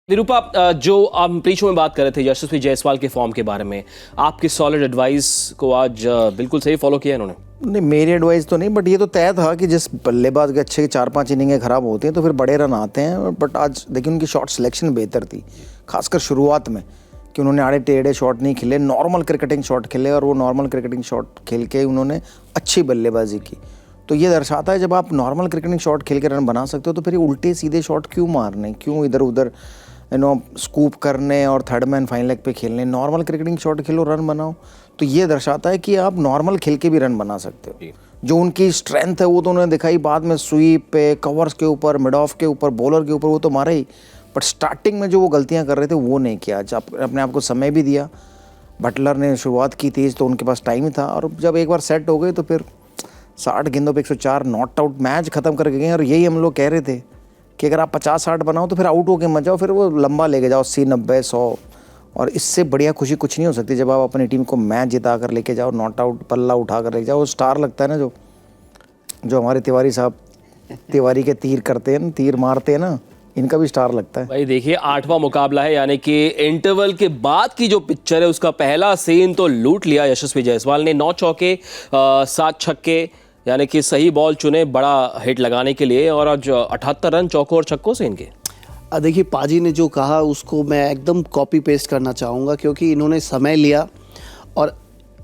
निरूपा, जो आप pre show में बात कर रहे थे यशस्वी जायसवाल के फॉर्म के बारे में, आपकी सॉलिड एडवाइस को आज बिल्कुल सही फॉलो किया इन्होंने? नहीं, मेरी एडवाइस तो नहीं, बट ये तो तय था कि जिस बल्लेबाज के अच्छे 4-5 इनिंगें खराब होती हैं तो फिर बड़े रन आते हैं। बट आज देखिए उनकी शॉट सिलेक्शन बेहतर थी, खासकर शुरुआत में, कि उन्होंने आड़े टेढ़े शॉट नहीं खेले, नॉर्मल क्रिकेटिंग शॉट खेले, और वो नॉर्मल क्रिकेटिंग शॉट खेल के उन्होंने अच्छी बल्लेबाजी की। तो ये दर्शाता है जब आप नॉर्मल क्रिकेटिंग शॉट खेल के रन बना सकते हो तो फिर उल्टे सीधे शॉट क्यों मारने, क्यों इधर उधर स्कूप करने और थर्ड मैन फाइन लेग पे खेलने। नॉर्मल क्रिकेटिंग शॉट खेलो, रन बनाओ। तो ये दर्शाता है कि आप नॉर्मल खेल के भी रन बना सकते हो। जो उनकी स्ट्रेंथ है वो तो उन्होंने दिखाई बाद में, स्वीप पे, कवर्स के ऊपर, मिड ऑफ के ऊपर, बॉलर के ऊपर, वो तो मारे ही। बट स्टार्टिंग में जो वो गलतियां कर रहे थे वो नहीं किया। जब अपने आप को समय भी दिया, बटलर ने शुरुआत की तेज, तो उनके पास टाइम था, और जब एक बार सेट हो गए तो फिर 60 गेंदों पे 104 नॉट आउट मैच खत्म करके गए। और यही हम लोग कह रहे थे कि अगर आप 50-60 बनाओ तो फिर आउट होके मत जाओ, फिर वो लंबा लेके जाओ 80, 90, 100। और इससे बढ़िया खुशी कुछ नहीं हो सकती जब आप अपनी टीम को मैच जिता कर लेके जाओ, नॉट आउट पल्ला उठा कर लेके जाओ। वो स्टार लगता है ना, जो हमारे तिवारी साहब तिवारी के तीर करते हैं ना, तीर मारते हैं ना, इनका भी स्टार लगता है। भाई देखिए, 8वां मुकाबला है, यानी कि इंटरवल के बाद की जो पिक्चर है उसका पहला सीन तो लूट लिया यशस्वी जायसवाल ने। 9 चौके, 7 छक्के, यानी कि सही बॉल चुने बड़ा हिट लगाने के लिए, और आज 78 रन चौकों और छक्कों से इनके। देखिए, पाजी ने जो कहा उसको मैं एकदम कॉपी पेस्ट करना चाहूँगा, क्योंकि इन्होंने समय लिया। और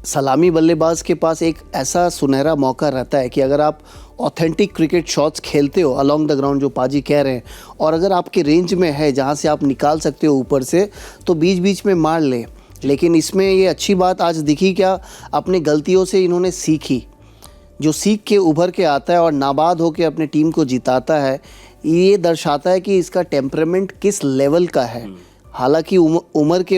सलामी बल्लेबाज के पास एक ऐसा सुनहरा मौका रहता है कि अगर आप ऑथेंटिक क्रिकेट शॉट्स खेलते हो अलोंग द ग्राउंड, जो पाजी कह रहे हैं, और अगर आपके रेंज में है जहाँ से आप निकाल सकते हो ऊपर से, तो बीच बीच में मार ले। लेकिन इसमें ये अच्छी बात आज दिखी क्या, अपनी गलतियों से इन्होंने सीखी। जो सीख के उभर के आता है और नाबाद होकर अपने टीम को जिताता है, ये दर्शाता है कि इसका टेम्परामेंट किस लेवल का है। हालांकि उम्र के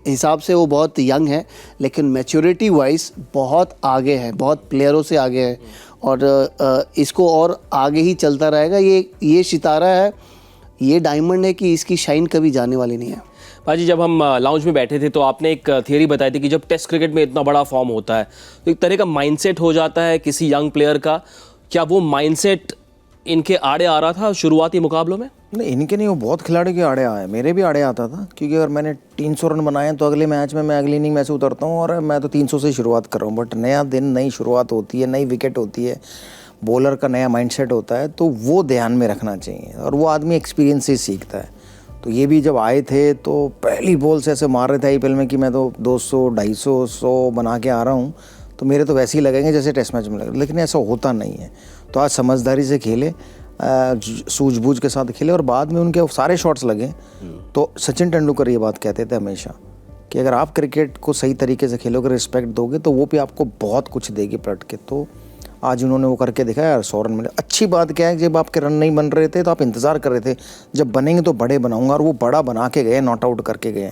हिसाब से वो बहुत यंग है, लेकिन मैच्योरिटी वाइज बहुत आगे है, बहुत प्लेयरों से आगे है, और इसको और आगे ही चलता रहेगा। ये सितारा है, ये डायमंड है कि इसकी शाइन कभी जाने वाली नहीं है। भाजी, जब हम लाउंज में बैठे थे तो आपने एक थियरी बताई थी कि जब टेस्ट क्रिकेट में इतना बड़ा फॉर्म होता है तो एक तरह का माइंडसेट हो जाता है किसी यंग प्लेयर का। क्या वो माइंडसेट इनके आड़े आ रहा था शुरुआती मुकाबलों में? नहीं, इनके नहीं, वो बहुत खिलाड़ी के आड़े आए, मेरे भी आड़े आता था। क्योंकि अगर मैंने 300 रन बनाए तो अगले मैच में मैं अगली इनिंग में से उतरता हूँ और मैं तो 300 से ही शुरुआत कर रहा हूँ। बट नया दिन, नई शुरुआत होती है, नई विकेट होती है, बॉलर का नया माइंडसेट होता है, तो वो ध्यान में रखना चाहिए। और वो आदमी एक्सपीरियंस से सीखता है। तो ये भी जब आए थे तो पहली बॉल से ऐसे मार रहे थे आईपीएल में कि मैं तो 200, 250, 100 बना के आ रहा हूँ, तो मेरे तो वैसे ही लगेंगे जैसे टेस्ट मैच में लगे। लेकिन ऐसा होता नहीं है। तो आज समझदारी से खेले, सूझबूझ के साथ खेले, और बाद में उनके सारे शॉट्स लगे। तो सचिन तेंदुलकर ये बात कहते थे हमेशा कि अगर आप क्रिकेट को सही तरीके से खेलोगे, रिस्पेक्ट दोगे, तो वो भी आपको बहुत कुछ देगी पलट के। तो आज उन्होंने वो करके दिखाया, 100 रन मिले। अच्छी बात क्या है, जब आपके रन नहीं बन रहे थे तो आप इंतज़ार कर रहे थे जब बनेंगे तो बड़े बनाऊंगा, और वो बड़ा बना के गए, नॉट आउट करके गए।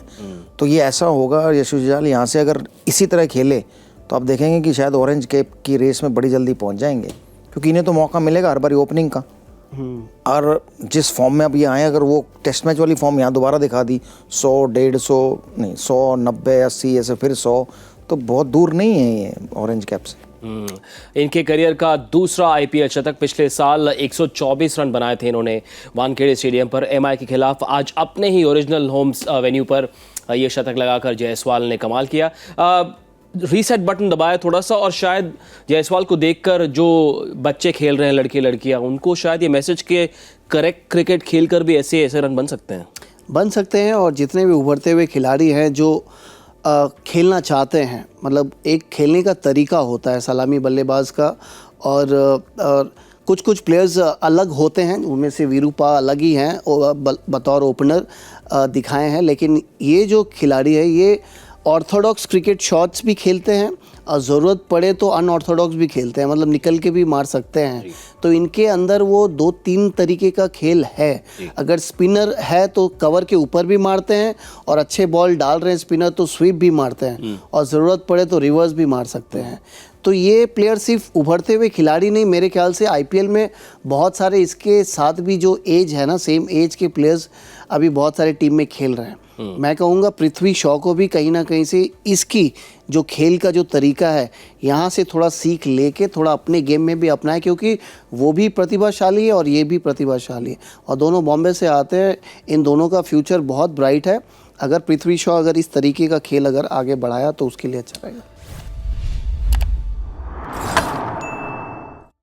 तो ये ऐसा होगा, यशस्वी जायसवाल यहाँ से अगर इसी तरह खेले तो आप देखेंगे कि शायद ऑरेंज कैप की रेस में बड़ी जल्दी पहुँच जाएंगे, क्योंकि इन्हें तो मौका मिलेगा हर बार ओपनिंग का। और जिस फॉर्म में अब ये आए, अगर वो टेस्ट मैच वाली फॉर्म यहाँ दोबारा दिखा दी, 100, 150 नहीं, 100, 90, 80, ऐसे फिर 100, तो बहुत दूर नहीं है ये ऑरेंज कैप से। इनके करियर का दूसरा आईपीएल शतक। पिछले साल 124 रन बनाए थे इन्होंने वानखेड़े स्टेडियम पर एमआई के खिलाफ। आज अपने ही ओरिजिनल होम वेन्यू पर ये शतक लगाकर जायसवाल ने कमाल किया। रीसेट बटन दबाया थोड़ा सा, और शायद जायसवाल को देखकर जो बच्चे खेल रहे हैं, लड़के लड़कियां, उनको शायद ये मैसेज के करेक्ट क्रिकेट खेलकर भी ऐसे रन बन सकते हैं। और जितने भी उभरते हुए खिलाड़ी हैं जो खेलना चाहते हैं, मतलब एक खेलने का तरीका होता है सलामी बल्लेबाज का, और कुछ प्लेयर्स अलग होते हैं, उनमें से वीरूपा अलग ही हैं बतौर ओपनर दिखाए हैं। लेकिन ये जो खिलाड़ी है, ये ऑर्थोडॉक्स क्रिकेट शॉट्स भी खेलते हैं, और ज़रूरत पड़े तो अनऑर्थोडॉक्स भी खेलते हैं, मतलब निकल के भी मार सकते हैं। तो इनके अंदर वो 2-3 तरीके का खेल है। अगर स्पिनर है तो कवर के ऊपर भी मारते हैं, और अच्छे बॉल डाल रहे हैं स्पिनर तो स्वीप भी मारते हैं, और ज़रूरत पड़े तो रिवर्स भी मार सकते हैं। तो ये प्लेयर सिर्फ उभरते हुए खिलाड़ी नहीं, मेरे ख्याल से आईपीएल में बहुत सारे इसके साथ भी जो एज है ना, सेम एज के प्लेयर्स अभी बहुत सारे टीम में खेल रहे हैं। मैं कहूँगा पृथ्वी शॉ को भी कहीं ना कहीं से इसकी जो खेल का जो तरीका है यहाँ से थोड़ा सीख लेके थोड़ा अपने गेम में भी अपनाए, क्योंकि वो भी प्रतिभाशाली है और ये भी प्रतिभाशाली है और दोनों बॉम्बे से आते हैं। इन दोनों का फ्यूचर बहुत ब्राइट है। अगर पृथ्वी शॉ अगर इस तरीके का खेल अगर आगे बढ़ाया तो उसके लिए अच्छा रहेगा।